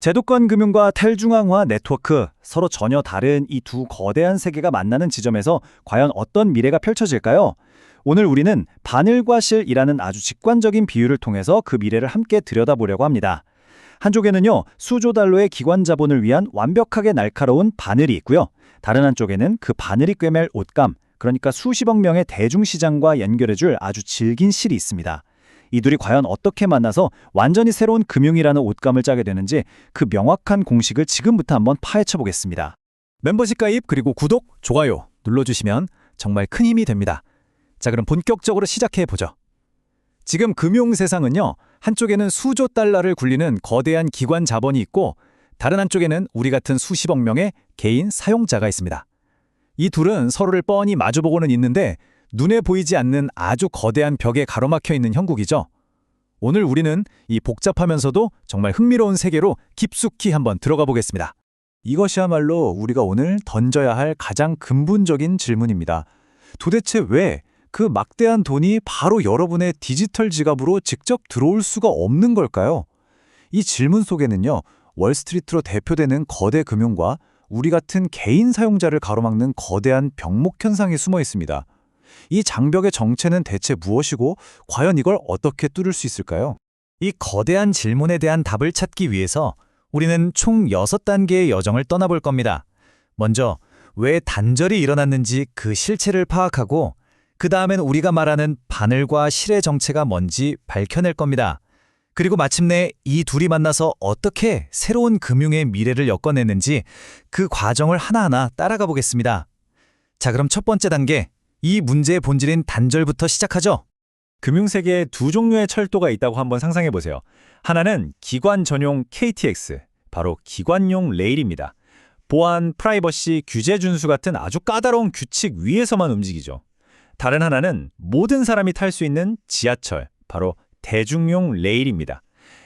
제도권 금융과 탈중앙화 네트워크, 서로 전혀 다른 이 두 거대한 세계가 만나는 지점에서 과연 어떤 미래가 펼쳐질까요? 오늘 우리는 바늘과 실이라는 아주 직관적인 비유를 통해서 그 미래를 함께 들여다보려고 합니다. 한쪽에는요, 수조 달러의 기관 자본을 위한 완벽하게 날카로운 바늘이 있고요. 다른 한쪽에는 그 바늘이 꿰맬 옷감, 그러니까 수십억 명의 대중시장과 연결해줄 아주 질긴 실이 있습니다. 이 둘이 과연 어떻게 만나서 완전히 새로운 금융이라는 옷감을 짜게 되는지 그 명확한 공식을 지금부터 한번 파헤쳐 보겠습니다. 멤버십 가입 그리고 구독, 좋아요 눌러주시면 정말 큰 힘이 됩니다. 자, 그럼 본격적으로 시작해 보죠. 지금 금융 세상은요, 한쪽에는 수조 달러를 굴리는 거대한 기관 자본이 있고 다른 한쪽에는 우리 같은 수십억 명의 개인 사용자가 있습니다. 이 둘은 서로를 뻔히 마주보고는 있는데 눈에 보이지 않는 아주 거대한 벽에 가로막혀 있는 형국이죠. 오늘 우리는 이 복잡하면서도 정말 흥미로운 세계로 깊숙이 한번 들어가 보겠습니다. 이것이야말로 우리가 오늘 던져야 할 가장 근본적인 질문입니다. 도대체 왜 그 막대한 돈이 바로 여러분의 디지털 지갑으로 직접 들어올 수가 없는 걸까요? 이 질문 속에는요, 월스트리트로 대표되는 거대 금융과 우리 같은 개인 사용자를 가로막는 거대한 병목 현상이 숨어 있습니다. 이 장벽의 정체는 대체 무엇이고 과연 이걸 어떻게 뚫을 수 있을까요? 이 거대한 질문에 대한 답을 찾기 위해서 우리는 총 6단계의 여정을 떠나볼 겁니다. 먼저 왜 단절이 일어났는지 그 실체를 파악하고 그 다음엔 우리가 말하는 바늘과 실의 정체가 뭔지 밝혀낼 겁니다. 그리고 마침내 이 둘이 만나서 어떻게 새로운 금융의 미래를 엮어냈는지 그 과정을 하나하나 따라가 보겠습니다. 자, 그럼 첫 번째 단계, 이 문제의 본질인 단절부터 시작하죠. 금융세계에 두 종류의 철도가 있다고 한번 상상해 보세요. 하나는 기관 전용 KTX, 바로 기관용 레일입니다. 보안, 프라이버시, 규제 준수 같은 아주 까다로운 규칙 위에서만 움직이죠. 다른 하나는 모든 사람이 탈 수 있는 지하철, 바로 대중용 레일입니다.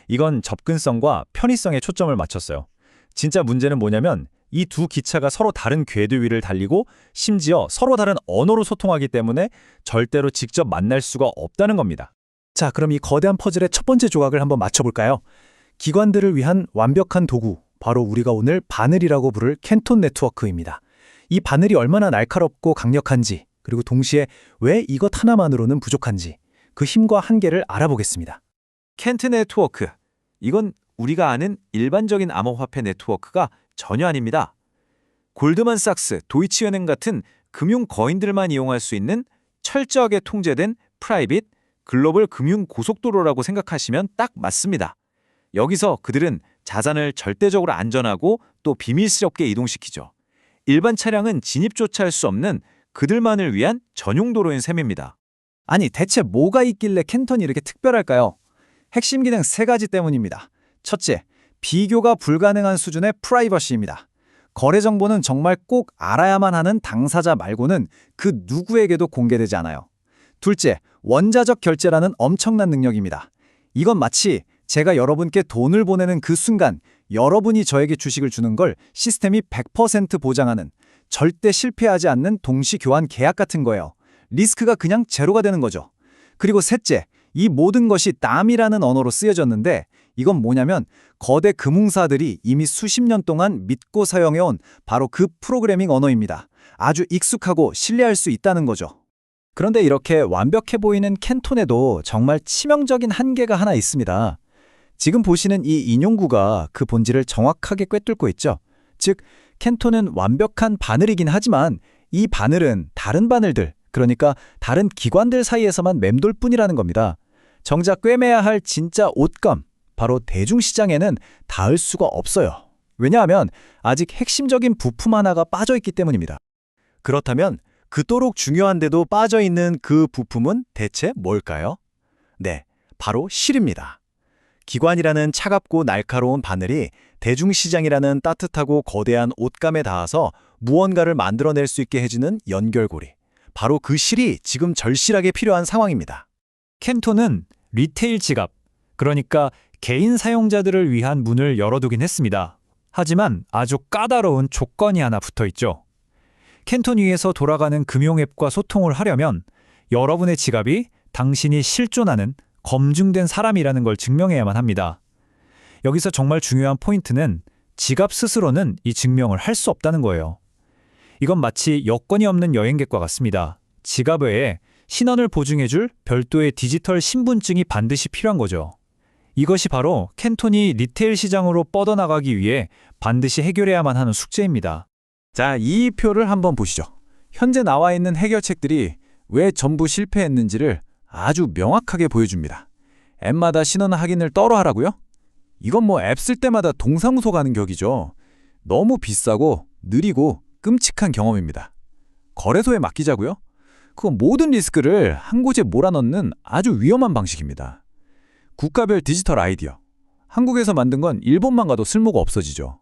이건 접근성과 편의성에 초점을 맞췄어요. 진짜 문제는 뭐냐면 이 두 기차가 서로 다른 궤도 위를 달리고 심지어 서로 다른 언어로 소통하기 때문에 절대로 직접 만날 수가 없다는 겁니다. 자, 그럼 이 거대한 퍼즐의 첫 번째 조각을 한번 맞춰볼까요? 기관들을 위한 완벽한 도구, 바로 우리가 오늘 바늘이라고 부를 캔톤 네트워크입니다. 이 바늘이 얼마나 날카롭고 강력한지, 그리고 동시에 왜 이것 하나만으로는 부족한지 그 힘과 한계를 알아보겠습니다. 캔트 네트워크, 이건 우리가 아는 일반적인 암호화폐 네트워크가 전혀 아닙니다. 골드만삭스, 도이치은행 같은 금융 거인들만 이용할 수 있는 철저하게 통제된 프라이빗, 글로벌 금융 고속도로라고 생각하시면 딱 맞습니다. 여기서 그들은 자산을 절대적으로 안전하고 또 비밀스럽게 이동시키죠. 일반 차량은 진입조차 할 수 없는 그들만을 위한 전용 도로인 셈입니다. 아니, 대체 뭐가 있길래 캔턴이 이렇게 특별할까요? 핵심 기능 3가지 때문입니다. 첫째, 비교가 불가능한 수준의 프라이버시입니다. 거래 정보는 정말 꼭 알아야만 하는 당사자 말고는 그 누구에게도 공개되지 않아요. 둘째, 원자적 결제라는 엄청난 능력입니다. 이건 마치 제가 여러분께 돈을 보내는 그 순간 여러분이 저에게 주식을 주는 걸 시스템이 100% 보장하는, 절대 실패하지 않는 동시 교환 계약 같은 거예요. 리스크가 그냥 제로가 되는 거죠. 그리고 셋째, 이 모든 것이 땀이라는 언어로 쓰여졌는데 이건 뭐냐면 거대 금융사들이 이미 수십 년 동안 믿고 사용해온 바로 그 프로그래밍 언어입니다. 아주 익숙하고 신뢰할 수 있다는 거죠. 그런데 이렇게 완벽해 보이는 캔톤에도 정말 치명적인 한계가 하나 있습니다. 지금 보시는 이 인용구가 그 본질을 정확하게 꿰뚫고 있죠. 즉, 캔톤은 완벽한 바늘이긴 하지만 이 바늘은 다른 바늘들, 그러니까 다른 기관들 사이에서만 맴돌 뿐이라는 겁니다. 정작 꿰매야 할 진짜 옷감, 바로 대중시장에는 닿을 수가 없어요. 왜냐하면 아직 핵심적인 부품 하나가 빠져있기 때문입니다. 그렇다면 그토록 중요한데도 빠져있는 그 부품은 대체 뭘까요? 네, 바로 실입니다. 기관이라는 차갑고 날카로운 바늘이 대중시장이라는 따뜻하고 거대한 옷감에 닿아서 무언가를 만들어낼 수 있게 해주는 연결고리. 바로 그 실이 지금 절실하게 필요한 상황입니다. 캔톤은 리테일 지갑, 그러니까 개인 사용자들을 위한 문을 열어두긴 했습니다. 하지만 아주 까다로운 조건이 하나 붙어 있죠. 캔톤 위에서 돌아가는 금융앱과 소통을 하려면 여러분의 지갑이 당신이 실존하는 검증된 사람이라는 걸 증명해야만 합니다. 여기서 정말 중요한 포인트는 지갑 스스로는 이 증명을 할 수 없다는 거예요. 이건 마치 여권이 없는 여행객과 같습니다. 지갑 외에 신원을 보증해줄 별도의 디지털 신분증이 반드시 필요한 거죠. 이것이 바로 캔톤이 리테일 시장으로 뻗어나가기 위해 반드시 해결해야만 하는 숙제입니다. 자, 이 표를 한번 보시죠. 현재 나와 있는 해결책들이 왜 전부 실패했는지를 아주 명확하게 보여줍니다. 앱마다 신원 확인을 따로 하라고요? 이건 뭐 앱 쓸 때마다 동사무소 가는 격이죠. 너무 비싸고 느리고 끔찍한 경험입니다. 거래소에 맡기자고요? 그건 모든 리스크를 한 곳에 몰아넣는 아주 위험한 방식입니다. 국가별 디지털 아이디어. 한국에서 만든 건 일본만 가도 쓸모가 없어지죠.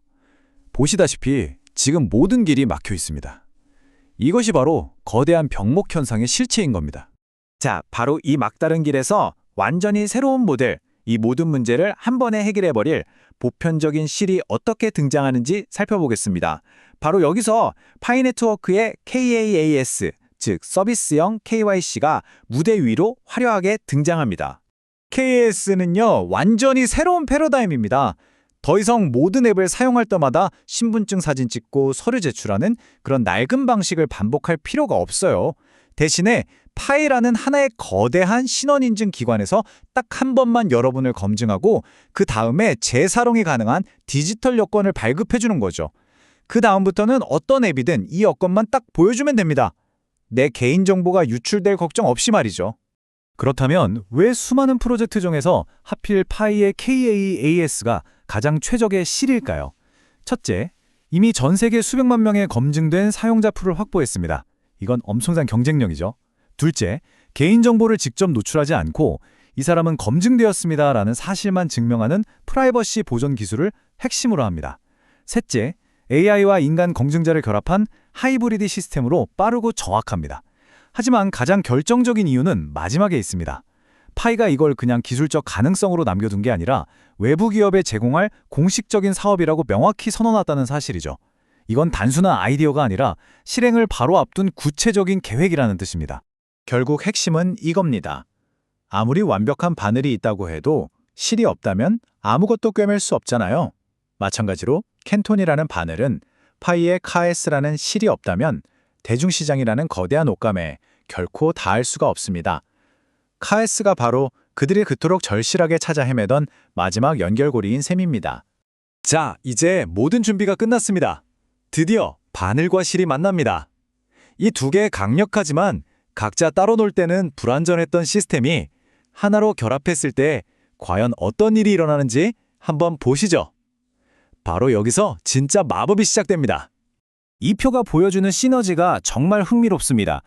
보시다시피 지금 모든 길이 막혀 있습니다. 이것이 바로 거대한 병목 현상의 실체인 겁니다. 자, 바로 이 막다른 길에서 완전히 새로운 모델, 이 모든 문제를 한 번에 해결해버릴 보편적인 실이 어떻게 등장하는지 살펴보겠습니다. 바로 여기서 파이네트워크의 KAAS, 즉 서비스형 KYC가 무대 위로 화려하게 등장합니다. KAS는요, 완전히 새로운 패러다임입니다. 더 이상 모든 앱을 사용할 때마다 신분증 사진 찍고 서류 제출하는 그런 낡은 방식을 반복할 필요가 없어요. 대신에 파이라는 하나의 거대한 신원인증 기관에서 딱 한 번만 여러분을 검증하고 그 다음에 재사용이 가능한 디지털 여권을 발급해주는 거죠. 그 다음부터는 어떤 앱이든 이 여권만 딱 보여주면 됩니다. 내 개인정보가 유출될 걱정 없이 말이죠. 그렇다면 왜 수많은 프로젝트 중에서 하필 파이의 KAAS가 가장 최적의 실일까요? 첫째, 이미 전 세계 수백만 명의 검증된 사용자 풀을 확보했습니다. 이건 엄청난 경쟁력이죠. 둘째, 개인정보를 직접 노출하지 않고 이 사람은 검증되었습니다라는 사실만 증명하는 프라이버시 보존 기술을 핵심으로 합니다. 셋째, AI와 인간 검증자를 결합한 하이브리드 시스템으로 빠르고 정확합니다. 하지만 가장 결정적인 이유는 마지막에 있습니다. 파이가 이걸 그냥 기술적 가능성으로 남겨둔 게 아니라 외부 기업에 제공할 공식적인 사업이라고 명확히 선언했다는 사실이죠. 이건 단순한 아이디어가 아니라 실행을 바로 앞둔 구체적인 계획이라는 뜻입니다. 결국 핵심은 이겁니다. 아무리 완벽한 바늘이 있다고 해도 실이 없다면 아무것도 꿰맬 수 없잖아요. 마찬가지로 캔톤이라는 바늘은 파이의 카에스라는 실이 없다면 대중시장이라는 거대한 옷감에 결코 닿을 수가 없습니다. 카에스가 바로 그들이 그토록 절실하게 찾아 헤매던 마지막 연결고리인 셈입니다. 자, 이제 모든 준비가 끝났습니다. 드디어 바늘과 실이 만납니다. 이 두 개의 강력하지만 각자 따로 놀 때는 불완전했던 시스템이 하나로 결합했을 때 과연 어떤 일이 일어나는지 한번 보시죠. 바로 여기서 진짜 마법이 시작됩니다. 이 표가 보여주는 시너지가 정말 흥미롭습니다.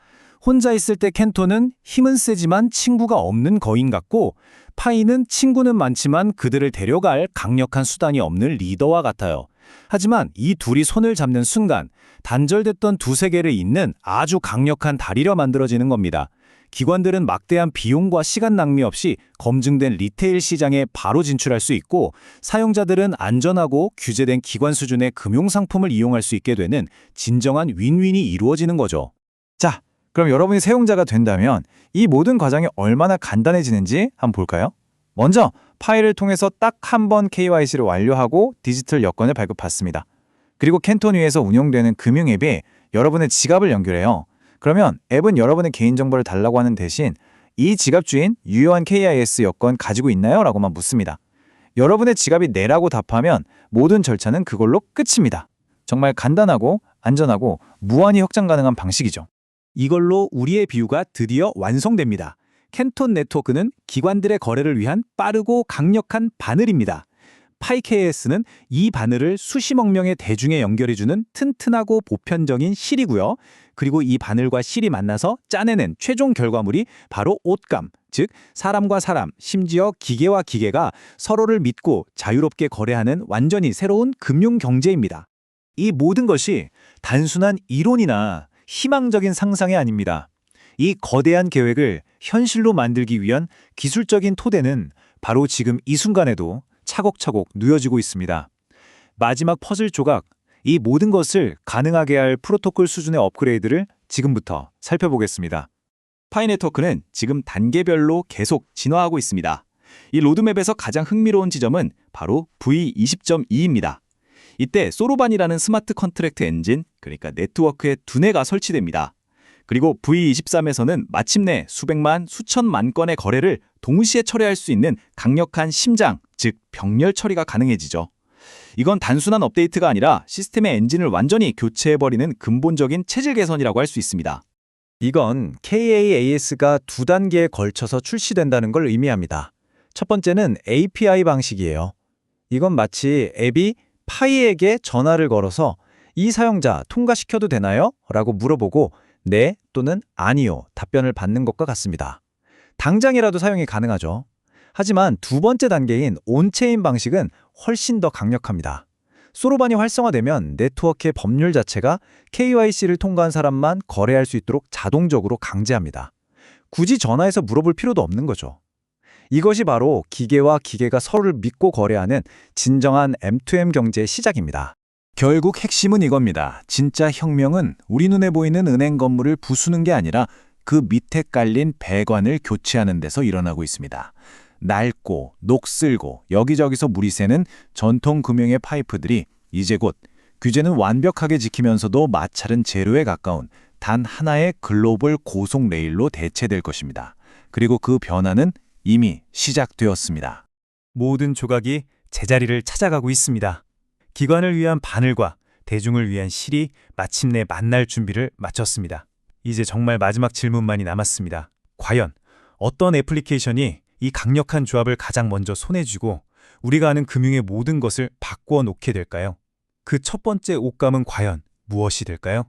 혼자 있을 때 켄토는 힘은 세지만 친구가 없는 거인 같고, 파이는 친구는 많지만 그들을 데려갈 강력한 수단이 없는 리더와 같아요. 하지만 이 둘이 손을 잡는 순간 단절됐던 두 세계를 잇는 아주 강력한 다리로 만들어지는 겁니다. 기관들은 막대한 비용과 시간 낭비 없이 검증된 리테일 시장에 바로 진출할 수 있고, 사용자들은 안전하고 규제된 기관 수준의 금융상품을 이용할 수 있게 되는 진정한 윈윈이 이루어지는 거죠. 자, 그럼 여러분이 사용자가 된다면 이 모든 과정이 얼마나 간단해지는지 한번 볼까요? 먼저 파일을 통해서 딱 한 번 KYC를 완료하고 디지털 여권을 발급받습니다. 그리고 캔톤 위에서 운영되는 금융앱이 여러분의 지갑을 연결해요. 그러면 앱은 여러분의 개인정보를 달라고 하는 대신 이 지갑 주인 유효한 KIS 여권 가지고 있나요? 라고만 묻습니다. 여러분의 지갑이 네라고 답하면 모든 절차는 그걸로 끝입니다. 정말 간단하고 안전하고 무한히 확장 가능한 방식이죠. 이걸로 우리의 비유가 드디어 완성됩니다. 캔톤 네트워크는 기관들의 거래를 위한 빠르고 강력한 바늘입니다. 파이KS는 이 바늘을 수십억 명의 대중에 연결해주는 튼튼하고 보편적인 실이고요. 그리고 이 바늘과 실이 만나서 짜내는 최종 결과물이 바로 옷감, 즉 사람과 사람, 심지어 기계와 기계가 서로를 믿고 자유롭게 거래하는 완전히 새로운 금융 경제입니다. 이 모든 것이 단순한 이론이나 희망적인 상상이 아닙니다. 이 거대한 계획을 현실로 만들기 위한 기술적인 토대는 바로 지금 이 순간에도 차곡차곡 누여지고 있습니다. 마지막 퍼즐 조각, 이 모든 것을 가능하게 할 프로토콜 수준의 업그레이드를 지금부터 살펴보겠습니다. 파이네트워크는 지금 단계별로 계속 진화하고 있습니다. 이 로드맵에서 가장 흥미로운 지점은 바로 V20.2입니다. 이때 소로반이라는 스마트 컨트랙트 엔진, 그러니까 네트워크의 두뇌가 설치됩니다. 그리고 V23에서는 마침내 수백만, 수천만 건의 거래를 동시에 처리할 수 있는 강력한 심장, 즉 병렬 처리가 가능해지죠. 이건 단순한 업데이트가 아니라 시스템의 엔진을 완전히 교체해버리는 근본적인 체질 개선이라고 할 수 있습니다. 이건 KAAS가 두 단계에 걸쳐서 출시된다는 걸 의미합니다. 첫 번째는 API 방식이에요. 이건 마치 앱이 파이에게 전화를 걸어서 이 사용자 통과시켜도 되나요? 라고 물어보고 네 또는 아니요 답변을 받는 것과 같습니다. 당장이라도 사용이 가능하죠. 하지만 두 번째 단계인 온체인 방식은 훨씬 더 강력합니다. 소로반이 활성화되면 네트워크의 법률 자체가 KYC를 통과한 사람만 거래할 수 있도록 자동적으로 강제합니다. 굳이 전화해서 물어볼 필요도 없는 거죠. 이것이 바로 기계와 기계가 서로를 믿고 거래하는 진정한 M2M 경제의 시작입니다. 결국 핵심은 이겁니다. 진짜 혁명은 우리 눈에 보이는 은행 건물을 부수는 게 아니라 그 밑에 깔린 배관을 교체하는 데서 일어나고 있습니다. 낡고 녹슬고 여기저기서 물이 새는 전통 금융의 파이프들이 이제 곧 규제는 완벽하게 지키면서도 마찰은 제로에 가까운 단 하나의 글로벌 고속 레일로 대체될 것입니다. 그리고 그 변화는 이미 시작되었습니다. 모든 조각이 제자리를 찾아가고 있습니다. 기관을 위한 바늘과 대중을 위한 실이 마침내 만날 준비를 마쳤습니다. 이제 정말 마지막 질문만이 남았습니다. 과연 어떤 애플리케이션이 이 강력한 조합을 가장 먼저 손에 쥐고 우리가 아는 금융의 모든 것을 바꾸어 놓게 될까요? 그 첫 번째 옷감은 과연 무엇이 될까요?